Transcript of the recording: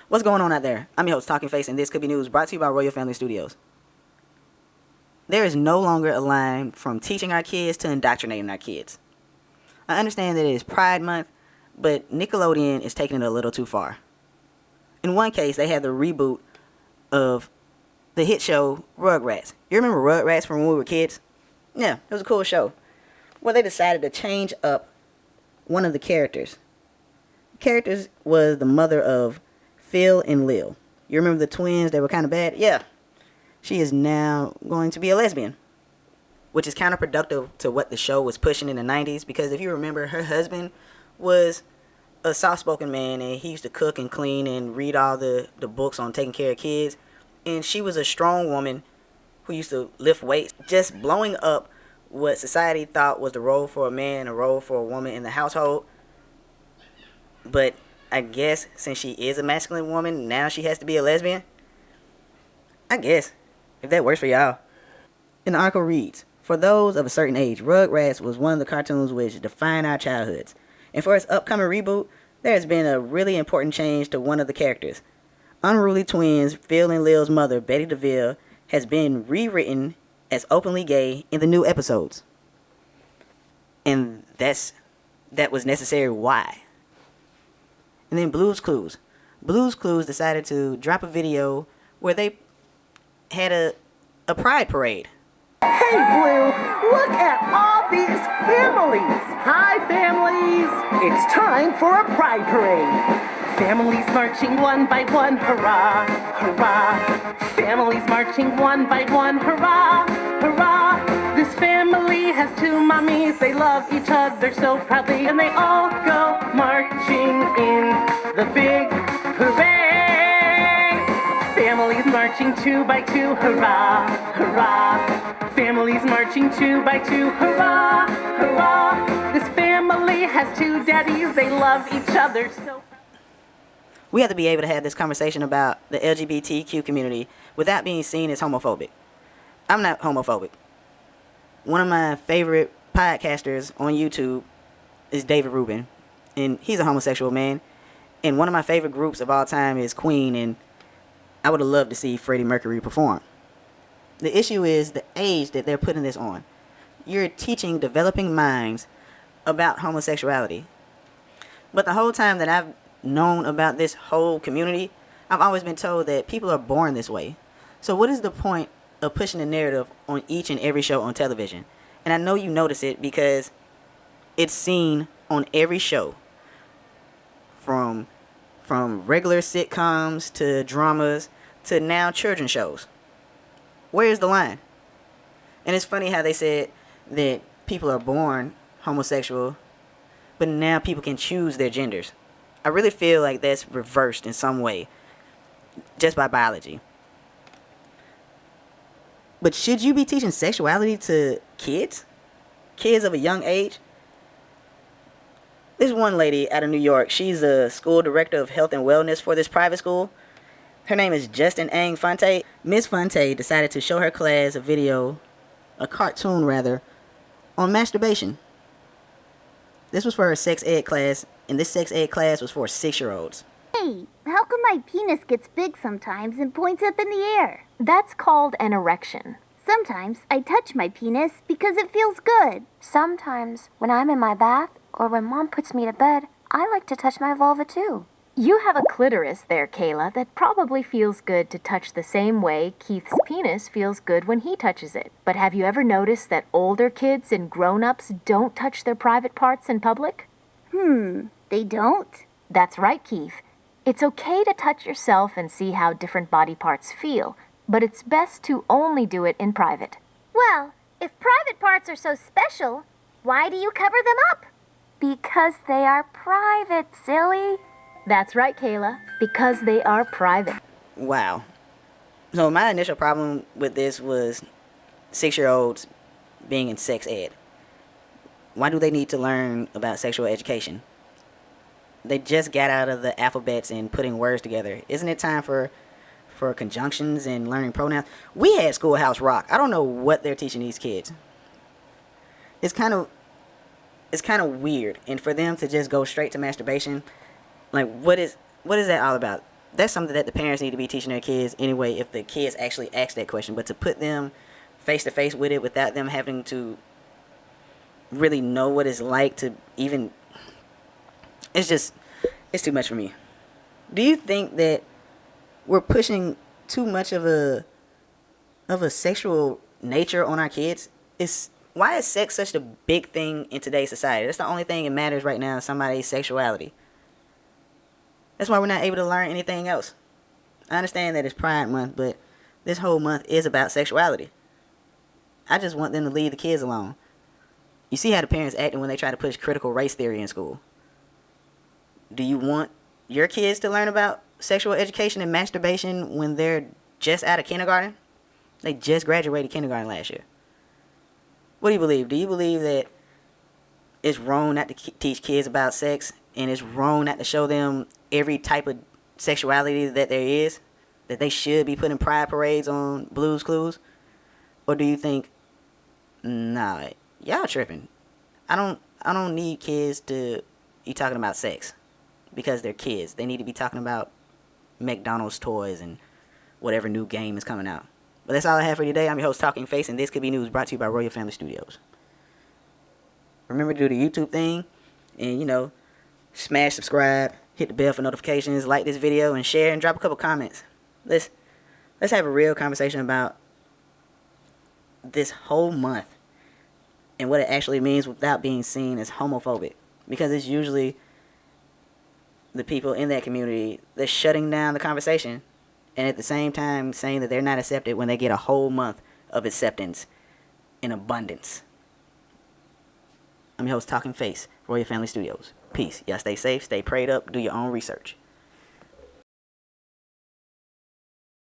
What's going on out there? I'm your host, Talking Face, and this could be news brought to you by Royal Family Studios. There is no longer a line from teaching our kids to indoctrinating our kids. I understand that it is Pride Month, but Nickelodeon is taking it a little too far. In one case, they had the reboot of the hit show Rugrats. You remember Rugrats from when we were kids? Yeah, it was a cool show. Well, they decided to change up one of the characters. The characters was the mother of Phil and Lil. You remember the twins that were kind of bad? Yeah. She is now going to be a lesbian, which is counterproductive to what the show was pushing in the 90s, because if you remember, her husband was a soft-spoken man, and he used to cook and clean and read all the books on taking care of kids, and she was a strong woman who used to lift weights, just blowing up what society thought was the role for a man and a role for a woman in the household. But I guess since she is a masculine woman, now she has to be a lesbian? I guess, if that works for y'all. And the article reads, for those of a certain age, Rugrats was one of the cartoons which defined our childhoods. And for its upcoming reboot, there has been a really important change to one of the characters. Unruly twins, Phil and Lil's mother, Betty DeVille, has been rewritten as openly gay in the new episodes. And that was necessary. Why? And then Blue's Clues. Blue's Clues decided to drop a video where they had a pride parade. Hey, Blue, look at all these families. Hi, families. It's time for a pride parade. Families marching one by one, hurrah, hurrah. Families marching one by one, hurrah, hurrah. This family has two mommies. They love each other so proudly, and they all go marching in the big parade. Families marching two by two, hurrah, hurrah. Families marching two by two, hurrah, hurrah. This family has two daddies. They love each other so. We have to be able to have this conversation about the LGBTQ community without being seen as homophobic. I'm not homophobic. One of my favorite podcasters on YouTube is David Rubin, and he's a homosexual man. And one of my favorite groups of all time is Queen, and I would have loved to see Freddie Mercury perform. The issue is the age that they're putting this on. You're teaching developing minds about homosexuality. But the whole time that I've known about this whole community, I've always been told that people are born this way. So what is the point of pushing the narrative on each and every show on television? And I know you notice it because it's seen on every show, from regular sitcoms to dramas to now children's shows. Where's the line? And it's funny how they said that people are born homosexual, but now people can choose their genders. I really feel like that's reversed in some way, just by biology. But should you be teaching sexuality to kids? Kids of a young age? There's one lady out of New York. She's a school director of health and wellness for this private school. Her name is Justin Ang Fonte. Miss Fonte decided to show her class a cartoon rather, on masturbation. This was for her sex ed class, and this sex ed class was for 6-year-olds. Hey, how come my penis gets big sometimes and points up in the air? That's called an erection. Sometimes I touch my penis because it feels good. Sometimes, when I'm in my bath or when Mom puts me to bed, I like to touch my vulva too. You have a clitoris there, Kayla, that probably feels good to touch the same way Keith's penis feels good when he touches it. But have you ever noticed that older kids and grown-ups don't touch their private parts in public? They don't? That's right, Keith. It's okay to touch yourself and see how different body parts feel, but it's best to only do it in private. Well, if private parts are so special, why do you cover them up? Because they are private, silly. That's right, Kayla, because they are private. Wow. So my initial problem with this was 6-year-olds being in sex ed. Why do they need to learn about sexual education? They just got out of the alphabets and putting words together. Isn't it time for conjunctions and learning pronouns? We had Schoolhouse Rock. I don't know what they're teaching these kids. It's kind of weird, and for them to just go straight to masturbation, like what is that all about? that's something that the parents need to be teaching their kids anyway, if the kids actually ask that question. But to put them face to face with it without them having to really know what it's like to even, it's too much for me. Do you think that we're pushing too much of a sexual nature on our kids? Why is sex such a big thing in today's society? That's the only thing that matters right now, somebody's sexuality. That's why we're not able to learn anything else. I understand that it's Pride Month, but this whole month is about sexuality. I just want them to leave the kids alone. You see how the parents acting when they try to push critical race theory in school. Do you want your kids to learn about sexual education and masturbation when they're just out of kindergarten? They just graduated kindergarten last year. What do you believe? Do you believe that it's wrong not to teach kids about sex, and it's wrong not to show them every type of sexuality that there is, that they should be putting pride parades on Blue's Clues? Or do you think, nah, y'all tripping? I don't need kids to be talking about sex because they're kids. They need to be talking about McDonald's toys and whatever new game is coming out. But that's all I have for you today. I'm your host, Talking Face, and this could be news brought to you by Royal Family Studios. Remember to do the YouTube thing and, smash subscribe, hit the bell for notifications, like this video, and share, and drop a couple comments. Let's have a real conversation about this whole month and what it actually means without being seen as homophobic. Because it's usually the people in that community that's shutting down the conversation and at the same time saying that they're not accepted when they get a whole month of acceptance in abundance. I'm your host, Talking Face, Royal Family Studios. Peace. Y'all stay safe, stay prayed up, do your own research.